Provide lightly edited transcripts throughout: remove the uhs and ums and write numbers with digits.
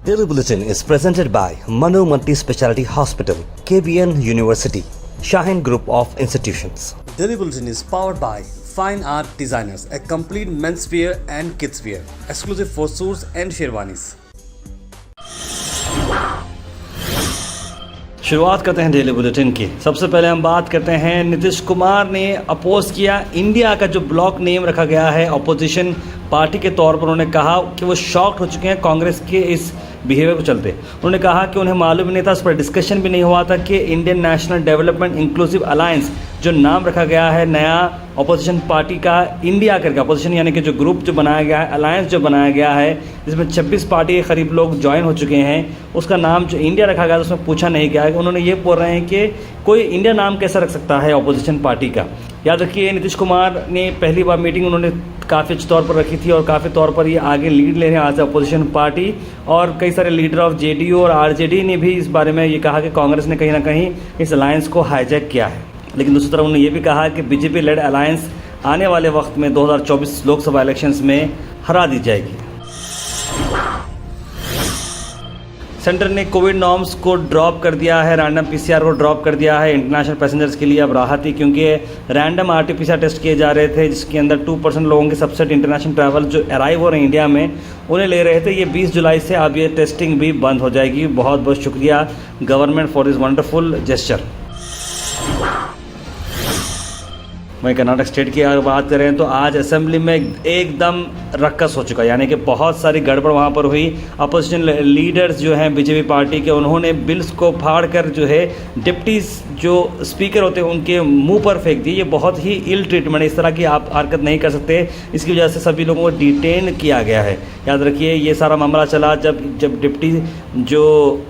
Daily Bulletin is presented by Manu Multi Speciality Hospital, KBN University, Shaheen Group of Institutions. Daily Bulletin is powered by Fine Art Designers, a complete menswear and kidswear, exclusive for suits and sherwanis. शुरुआत करते हैं daily bulletin की। सबसे पहले हम बात करते हैं, नीतीश कुमार ने अपोज किया इंडिया का जो ब्लॉक नेम रखा गया है अपोजिशन पार्टी के तौर पर। उन्होंने कहा कि वो शॉक्ड हो चुके हैं कांग्रेस के इस बिहेवियर को चलते। उन्होंने कहा कि उन्हें मालूम नहीं था, उस पर डिस्कशन भी नहीं हुआ था कि Indian national development inclusive alliance जो नाम रखा गया है नया अपोजिशन पार्टी का, इंडिया करके अपोजिशन यानी कि जो ग्रुप जो बनाया गया है, अलायंस जो बनाया गया है जिसमें 26 पार्टी के करीब लोग ज्वाइन हो चुके हैं, उसका नाम जो इंडिया रखा गया है उसमें पूछा नहीं गया है। उन्होंने ये बोल रहे हैं कि कोई इंडिया नाम कैसा रख सकता है अपोजिशन पार्टी का। याद रखिए, नीतीश कुमार ने पहली बार मीटिंग उन्होंने काफ़ी अच्छे तौर पर रखी थी और काफ़ी तौर पर ये आगे लीड ले रहे हैं आज अपोजिशन पार्टी। और कई सारे लीडर ऑफ जेडीयू और आरजेडी ने भी इस बारे में ये कहा कि कांग्रेस ने कहीं ना कहीं इस अलायंस को हाईजैक किया है। लेकिन दूसरी तरफ उन्होंने ये भी कहा कि बीजेपी लेड अलायंस आने वाले वक्त में 2024 लोकसभा इलेक्शंस में हरा दी जाएगी। सेंटर ने कोविड नॉर्म्स को ड्रॉप कर दिया है, रैंडम पीसीआर को ड्रॉप कर दिया है। इंटरनेशनल पैसेंजर्स के लिए अब राहत थी, क्योंकि रैंडम आरटीपीसीआर टेस्ट किए जा रहे थे जिसके अंदर 2% लोगों के सबसेट इंटरनेशनल ट्रैवल जो अराइव हो रहे हैं इंडिया में उन्हें ले रहे थे। ये 20 जुलाई से अब ये टेस्टिंग भी बंद हो जाएगी। बहुत बहुत शुक्रिया government for this wonderful gesture. वहीं कर्नाटक स्टेट की अगर बात करें तो आज असेंबली में एकदम रक्कस हो चुका है, यानी कि बहुत सारी गड़बड़ वहाँ पर हुई। अपोजिशन लीडर्स जो हैं बीजेपी पार्टी के, उन्होंने बिल्स को फाड़ कर जो है डिप्टी जो स्पीकर होते हैं उनके मुंह पर फेंक दिए। ये बहुत ही इल ट्रीटमेंट है, इस तरह की आप हरकत नहीं कर सकते। इसकी वजह से सभी लोगों को डिटेन किया गया है। याद रखिए, ये सारा मामला चला जब डिप्टी जो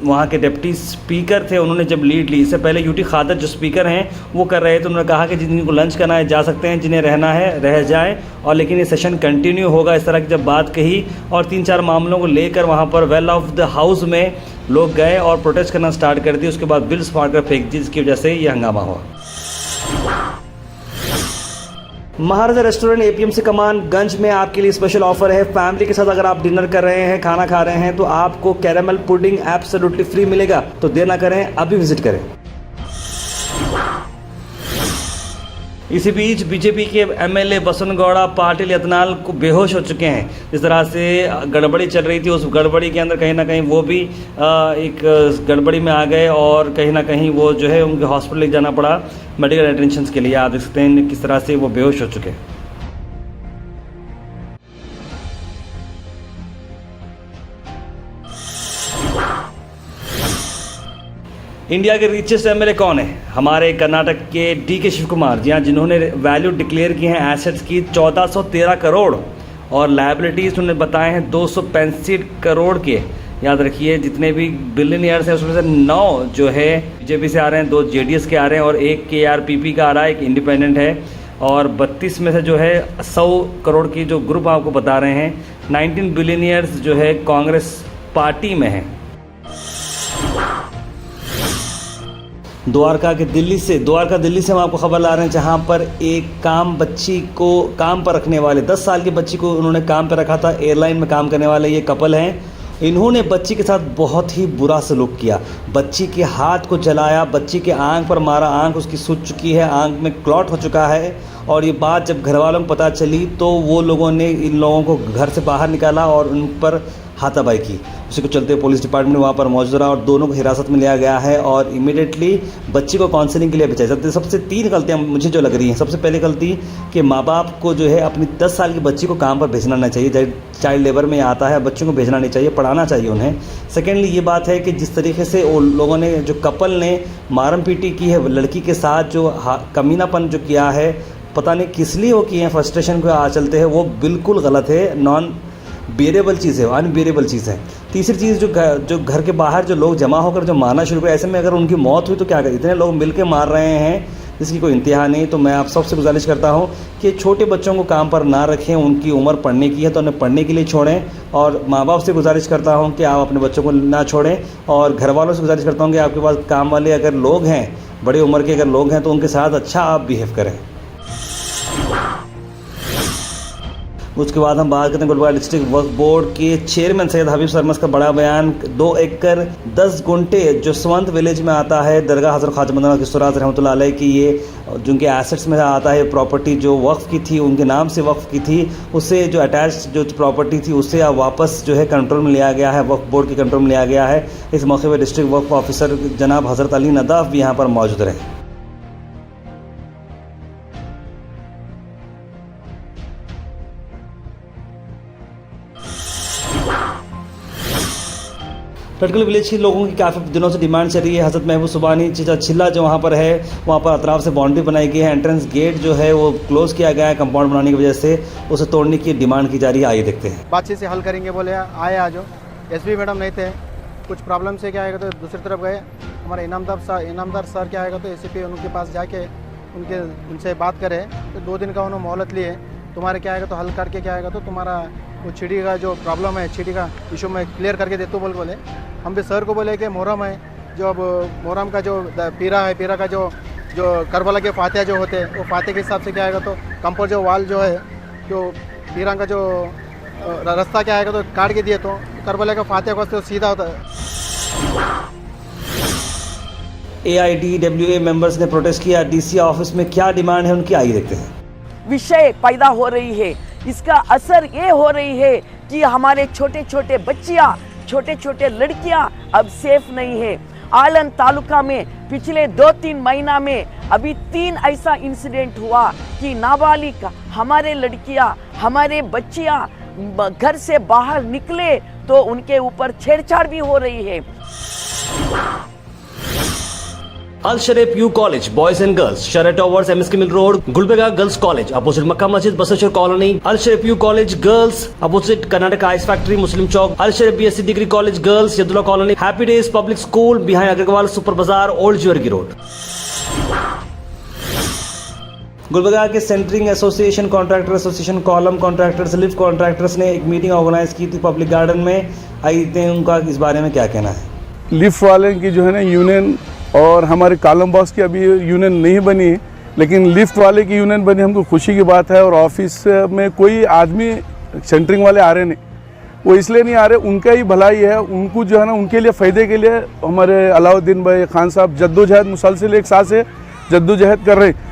वहाँ के डिप्टी स्पीकर थे उन्होंने जब लीड ली। इससे पहले यूटी खादर जो स्पीकर हैं वो कर रहे थे। उन्होंने कहा कि जिनको लंच करना है जा सकते हैं, जिन्हें रहना है रह जाए, और लेकिन ये सेशन कंटिन्यू होगा। इस तरह की जब बात कही और 3-4 मामलों को लेकर वहाँ पर वेल ऑफ द हाउस में लोग गए और प्रोटेस्ट करना स्टार्ट कर दी। उसके बाद बिल्स फाड़ कर फेंक दी, जिसकी वजह से ये हंगामा हुआ। महाराजा रेस्टोरेंट एपीएमसी कमानगंज में आपके लिए स्पेशल ऑफर है। फैमिली के साथ अगर आप डिनर कर रहे हैं, खाना खा रहे हैं, तो आपको कैरेमल पुडिंग एब्सोल्युटली फ्री मिलेगा। तो देर ना करें, अभी विजिट करें। इसी बीच बीजेपी के एमएलए बसनगौड़ा पाटिल यत्नाल को बेहोश हो चुके हैं। जिस तरह से गड़बड़ी चल रही थी, उस गड़बड़ी के अंदर कहीं ना कहीं वो भी एक गड़बड़ी में आ गए और कहीं ना कहीं वो जो है उनके हॉस्पिटल ले जाना पड़ा मेडिकल अटेंशन के लिए। आप देख सकते हैं किस तरह से वो बेहोश हो चुके हैं। इंडिया के रिचेस्ट एमएलए कौन है? हमारे कर्नाटक के डीके शिव कुमार, जी हाँ, जिन्होंने वैल्यू डिक्लेयर की हैं एसेट्स की 1413 करोड़ और लायबिलिटीज़ उन्होंने बताए हैं 265 करोड़ के। याद रखिए, जितने भी बिलियनियर्स हैं उसमें से 9 जो है बीजेपी से आ रहे हैं, 2 जेडीएस के आ रहे हैं और 1 केआरपीपी का आ रहा है, 1 इंडिपेंडेंट है। और 32 में से जो है 100 करोड़ की जो ग्रुप आपको बता रहे हैं, 19 बिलियनियर्स जो है कांग्रेस पार्टी में हैं। द्वारका दिल्ली से हम आपको खबर ला रहे हैं, जहां पर एक बच्ची को काम पर रखने वाले 10 साल की बच्ची को उन्होंने काम पर रखा था। एयरलाइन में काम करने वाले ये कपल हैं। इन्होंने बच्ची के साथ बहुत ही बुरा सलूक किया। बच्ची के हाथ को जलाया, बच्ची के आंख पर मारा, आंख उसकी सूज चुकी है, आंख में क्लॉट हो चुका है। और ये बात जब घर वालों को पता चली तो वो लोगों ने इन लोगों को घर से बाहर निकाला और उन पर हाथापाई की। उसी को चलते पुलिस डिपार्टमेंट वहाँ पर मौजूद रहा और दोनों को हिरासत में लिया गया है और इमीडिएटली बच्ची को काउंसलिंग के लिए भेजा। सबसे 3 गलतियाँ मुझे जो लग रही हैं। सबसे पहली गलती कि माँ बाप को जो है अपनी 10 साल की बच्ची को काम पर भेजना नहीं चाहिए, चाइल्ड लेबर में आता है, बच्चों को भेजना नहीं चाहिए, पढ़ाना चाहिए उन्हें। सेकेंडली ये बात है कि जिस तरीके से उन लोगों ने, जो कपल ने मारम पीटी की है लड़की के साथ, जो कमीनापन जो किया है, पता नहीं किस लिए वो किए हैं, फ्रस्ट्रेशन को आ चलते हैं, वो बिल्कुल गलत है, नॉन बियरेबल चीज़ है, अनबियरेबल चीज़ है। तीसरी चीज़, जो घर के बाहर जो लोग जमा होकर जो मारना शुरू करें, ऐसे में अगर उनकी मौत हुई तो क्या करें? इतने लोग मिलकर मार रहे हैं जिसकी कोई इंतहा नहीं। तो मैं आप सबसे गुजारिश करता हूं कि छोटे बच्चों को काम पर ना रखें। उनकी उम्र पढ़ने की है तो उन्हें पढ़ने के लिए छोड़ें। और माँ बाप से गुजारिश करता हूं कि आप अपने बच्चों को ना छोड़ें। और घर वालों से गुजारिश करता हूं कि आपके पास काम वाले अगर लोग हैं, बड़ी उम्र के अगर लोग हैं, तो उनके साथ अच्छा आप बिहेव करें। उसके बाद हम बात करते हैं गुलबर्गा डिस्ट्रिक्ट वक्फ बोर्ड के चेयरमैन सैयद हबीब सरमस का बड़ा बयान। 2 एकड़ 10 गुंटे जो स्वंत विलेज में आता है दरगाह हज़रत ख्वाजा मदन किशोराज रहमतुल्लाह अलैह की, ये जिनके एसेट्स में आता है प्रॉपर्टी जो वक्फ की थी, उनके नाम से वक्फ की थी, उससे जो अटैच जो प्रॉपर्टी थी उससे अब वापस जो है कंट्रोल में लिया गया है, वक्फ बोर्ड के कंट्रोल में लिया गया है। इस मौके पर डिस्ट्रिक्ट वक्फ ऑफिसर जनाब हज़रत अली नदाफ भी यहाँ पर मौजूद रहे। लटकल विलेज के लोगों की काफ़ी दिनों से डिमांड चल रही है। हज़रत महबूब सुबानी चिल्ला जो वहाँ पर है, वहाँ पर अतराफ से बाउंड्री बनाई गई है, एंट्रेंस गेट जो है वो क्लोज़ किया गया है कंपाउंड बनाने की वजह से, उसे तोड़ने की डिमांड की जा रही है। आइए देखते हैं। बातचीत से हल करेंगे बोले, आए आज एसपी मैडम नहीं थे, कुछ प्रॉब्लम से क्या आएगा तो दूसरी तरफ गए। हमारे इनामदार सर क्या आएगा तो एसीपी उनके पास जाके उनसे बात करे तो 2 दिन का उन्होंने मोहलत लिए, तुम्हारे क्या आएगा तो हल करके क्या आएगा तो तुम्हारा वो छिड़ी का जो प्रॉब्लम है, छिड़ी का इशू में क्लियर करके दे तो बोले। हम भी सर को बोले कि मुहर्रम है, जो अब मुहर्रम का जो पीरा है, पीरा का जो करबला के फातिहा जो होते हैं वो फातिहा के हिसाब से क्या आएगा तो कंपाउंड जो वाल जो है, जो पीरा का जो रास्ता क्या आएगा तो काट के दिए तो करबला का फातिहा को तो सीधा होता है। AIDWA मेंबर्स ने प्रोटेस्ट किया। DC ऑफिस में क्या डिमांड है उनकी, आइए देखते हैं। विषय पैदा हो रही है, इसका असर ये हो रही है कि हमारे छोटे छोटे बच्चियां, छोटे छोटे लड़कियां अब सेफ नहीं है। आलन तालुका में पिछले 2-3 महीना में अभी 3 ऐसा इंसिडेंट हुआ कि नाबालिग हमारे लड़कियां, हमारे बच्चियां घर से बाहर निकले तो उनके ऊपर छेड़छाड़ भी हो रही है। Al Sharif U college boys and girls, Shara towers, MSK mill road, Gulbarga girls college opposite Makka Masjid, Basaveshwar colony. Al Sharif U college girls opposite Karnataka ice factory, Muslim chowk. Al Sharif BSc degree college girls, Yadulla colony. Happy days public school behind Agrawal super bazaar, old jewellery road. Gulbarga के centring association, contractor association, column contractors, lift contractors ने एक meeting organise की थी public garden में। आइए उनका इस बारे में क्या कहना है। लिफ्ट वाले की जो है ना यूनियन और हमारे कॉलम बॉक्स की अभी यूनियन नहीं बनी, लेकिन लिफ्ट वाले की यूनियन बनी, हमको खुशी की बात है। और ऑफिस में कोई आदमी सेंटरिंग वाले आ रहे नहीं, वो इसलिए नहीं आ रहे, उनका ही भलाई है, उनको जो है ना उनके लिए फ़ायदे के लिए हमारे अलाउद्दीन भाई खान साहब जद्दोजहद मुसलसल 1 साल से जद्दोजहद कर रहे हैं।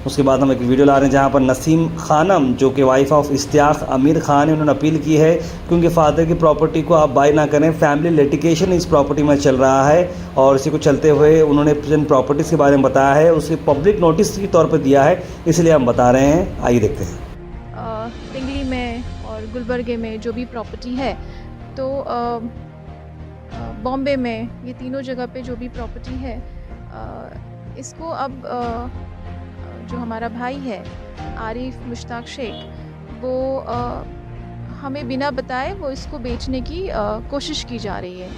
उसके बाद हम एक वीडियो ला रहे हैं जहां पर नसीम खानम जो कि वाइफ ऑफ इश्तियाक अमीर खान है, उन्होंने अपील की है कि उनके फादर की प्रॉपर्टी को आप बाय ना करें। फैमिली लिटिगेशन इस प्रॉपर्टी में चल रहा है और इसी को चलते हुए उन्होंने जिन प्रॉपर्टीज़ के बारे में बताया है उसे पब्लिक नोटिस के तौर पर दिया है, इसलिए हम बता रहे हैं। आइए देखते हैं। पिंगली में और गुलबर्गे में जो भी प्रॉपर्टी है, तो बॉम्बे में, ये तीनों जगह पे जो भी प्रॉपर्टी है, इसको अब जो हमारा भाई है आरिफ मुश्ताक शेख, वो हमें बिना बताए वो इसको बेचने की कोशिश की जा रही है।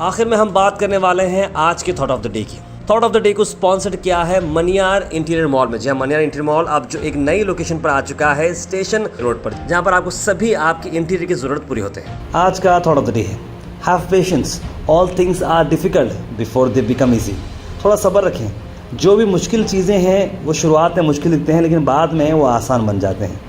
आखिर में हम बात करने वाले हैं आज के थॉट ऑफ द डे की। थॉट ऑफ द डे को स्पॉन्सर्ड किया है मनियार इंटीरियर मॉल में। जहां मनियार इंटीरियर मॉल अब जो एक नई लोकेशन पर आ चुका है स्टेशन रोड पर, जहां पर आपको सभी आपकी इंटीरियर की जरूरत पूरी होते हैं। आज का थॉट ऑफ द डे है have patience, all things are difficult before they become easy. थोड़ा सब्र रखें, जो भी मुश्किल चीज़ें हैं वो शुरुआत में मुश्किल दिखते हैं लेकिन बाद में वो आसान बन जाते हैं।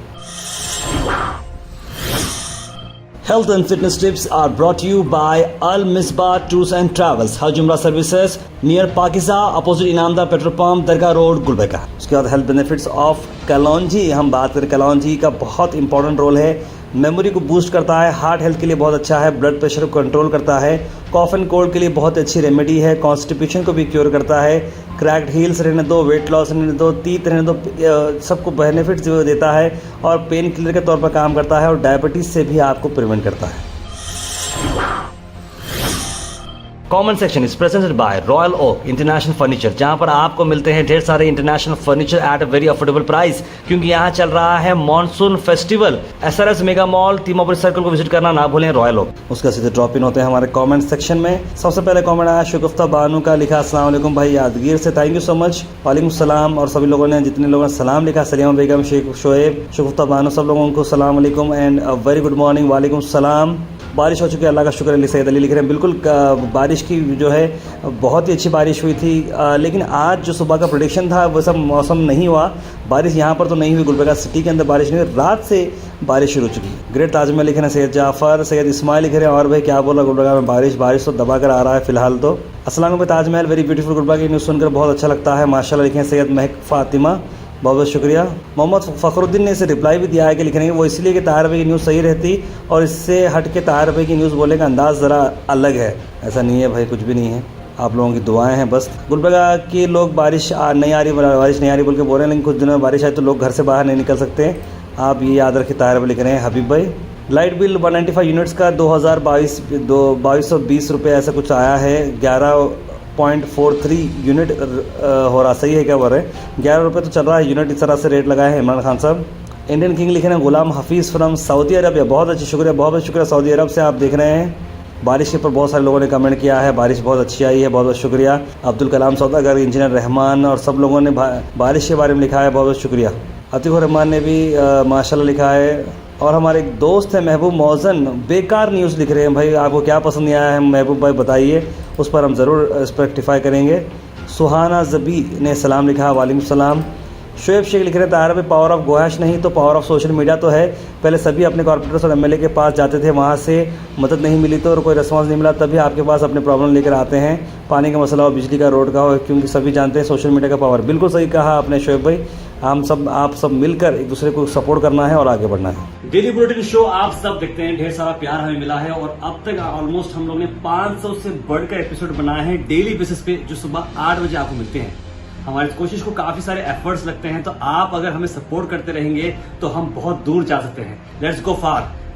Health and fitness tips are brought to you by Al Misbah Tours and Travels, Hajj Umrah Services near Pakiza, opposite Inamdar petrol pump, Dargah road, Gulbarga. उसके बाद हेल्थ बेनिफिट्स ऑफ कलौंजी, हम बात करें कलौंजी का बहुत इंपॉर्टेंट रोल है। मेमोरी को बूस्ट करता है, हार्ट हेल्थ के लिए बहुत अच्छा है, ब्लड प्रेशर को कंट्रोल करता है, कॉफ एंड कोल्ड के लिए बहुत अच्छी रेमेडी है, कॉन्स्टिपेशन को भी क्योर करता है, क्रैक्ड हील्स रहने दो, वेट लॉस रहने दो, तीत रहने दो, सबको बेनिफिट्स जो देता है और पेन किलर के तौर पर काम करता है और डायबिटीज़ से भी आपको प्रिवेंट करता है। Comment section is presented by Royal Oak international furniture, जहां पर आपको मिलते हैं ढेर सारे international furniture at a very affordable price, क्योंकि यहां चल रहा है monsoon festival. SRS mega mall, Timapuri circle को विजिट करना ना भूलें, रॉयल ओक। उसका सीधे ड्रॉप इन होते हैं हमारे कमेंट सेक्शन में। सबसे पहले कमेंट आया शगुफ्ता बानू का, लिखा अस्सलाम वालेकुम भाई यादगीर से, थैंक यू सो मच। वालेकुम सलाम। और सभी लोगों ने, जितने लोगों ने सलाम लिखा, सलीमा बेगम, शेख शोएब, शगुफ्ता बानू, सब लोगों को सलाम वालेकुम एंड वेरी गुड मॉर्निंग, वालेकुम सलाम। बारिश हो चुकी है, अल्लाह का शुक्र है। सैयद अली लिख रहे हैं बिल्कुल बारिश की जो है बहुत ही अच्छी बारिश हुई थी, लेकिन आज जो सुबह का प्रेडिक्शन था वो सब मौसम नहीं हुआ। बारिश यहाँ पर तो नहीं हुई, गुलबर्गा सिटी के अंदर बारिश नहीं हुई, रात से बारिश शुरू हो चुकी है। ग्रेट ताजमहल लिख रहे हैं सैयद जाफ़र, सैयद इस्माइल लिख रहे हैं और भाई क्या बोला गुलबर्गा में बारिश तो दबा कर आ रहा है फिलहाल तो। अस्सलाम वालेकुम ताजमहल, वेरी ब्यूटीफुल गुलबर्गा की न्यूज़ सुनकर बहुत अच्छा लगता है माशाल्लाह लिखे हैं सैयद महक फ़ातिमा, बहुत बहुत शुक्रिया। मोहम्मद फ़खरुद्दीन ने इसे रिप्लाई भी दिया है कि लिखने वो इसलिए कि ताहिर भाई की न्यूज़ सही रहती और इससे हट के ताहिर भाई की न्यूज़ बोलने का अंदाज़ ज़रा अलग है। ऐसा नहीं है भाई, कुछ भी नहीं है, आप लोगों की दुआएं हैं बस। गुलबर्गा के लोग बारिश नहीं आ रही बोल के बोल रहे हैं, लेकिन कुछ दिनों में बारिश आई तो लोग घर से बाहर नहीं निकल सकते, आप ये याद रखिए। ताहिर भाई लिख रहे हैं हबीब भाई। लाइट बिल 195 यूनिट्स का 2220 रुपये ऐसा कुछ आया है, 11.43 यूनिट हो रहा, सही है क्या बोल रहे हैं, 11 रुपये तो चल रहा है यूनिट, इस तरह से रेट लगाए हैं इमरान खान साहब। इंडियन किंग लिखे हैं गुलाम हफीज़ फ्रॉम सऊदी अरबिया, बहुत अच्छी शुक्रिया, बहुत बहुत शुक्रिया सऊदी अरब से आप देख रहे हैं। बारिश के ऊपर बहुत सारे लोगों ने कमेंट किया है, बारिश बहुत अच्छी आई है, बहुत बहुत शुक्रिया। अब्दुल कलाम सौदागर, इंजीनियर रहमान और सब लोगों ने बारिश के बारे में लिखा है, बहुत बहुत शुक्रिया। अतीफ़ुर रहमान ने भी माशाल्लाह लिखा है। और हमारे एक दोस्त हैं महबूब मौज़न, बेकार न्यूज़ लिख रहे हैं भाई, आपको क्या पसंद नहीं आया है महबूब भाई बताइए, उस पर हम ज़रूर इस पर रेक्टिफाई करेंगे। सुहाना ज़बी ने सलाम लिखा, वालेकुम सलाम। शोएब शेख लिख रहे हैं ताहिर भाई पावर ऑफ गोहैश नहीं तो पावर ऑफ सोशल मीडिया तो है, पहले सभी अपने कॉर्पोरेटर्स और एमएलए के पास जाते थे, वहाँ से मदद नहीं मिली तो और कोई रिस्पांस नहीं मिला तभी आपके पास अपने प्रॉब्लम लेकर आते हैं, पानी का मसला हो, बिजली का, रोड का हो, क्योंकि सभी जानते हैं सोशल मीडिया का पावर। बिल्कुल सही कहा आपने शोएब भाई, आप सब मिलकर एक दूसरे को सपोर्ट करना है और आगे बढ़ना है। डेली बुलेटिन शो आप सब देखते हैं, ढेर सारा प्यार हमें मिला है और अब तक ऑलमोस्ट हम लोग ने 500 से बढ़कर एपिसोड बनाए हैं डेली बेसिस पे, जो सुबह 8 बजे आपको मिलते हैं। हमारी कोशिश को काफी सारे एफर्ट्स लगते हैं, तो आप अगर हमें सपोर्ट करते रहेंगे तो हम बहुत दूर जा सकते हैं। लेट्स गो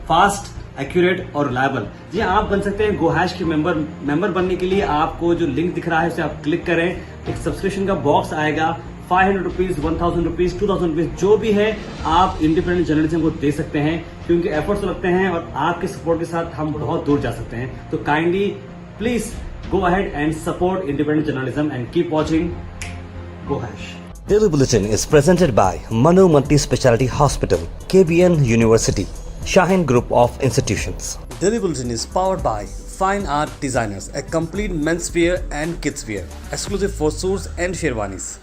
फास्ट, एक्यूरेट और रिलायबल। जी आप बन सकते हैं गोहैश के मेंबर बनने के लिए आपको जो लिंक दिख रहा है उसे आप क्लिक करें, एक सब्सक्रिप्शन का बॉक्स आएगा, 500 रुपीज, 1000 रुपीज, 2000 रुपीज जो भी है आप इंडिपेंडेंट जर्नलिज्म को दे सकते हैं, क्योंकि एफर्ट्स लगते हैं और आपके सपोर्ट के साथ हम बहुत दूर जा सकते हैं। तो kindly please go ahead and support independent journalism and keep watching Gohaish. Daily Bulletin is presented by Manu Multi Speciality Hospital, KBN University, Shaheen Group of Institutions. Daily Bulletin is powered by Fine Art Designers, a complete men's wear and kids wear, exclusive for suits and sherwanis.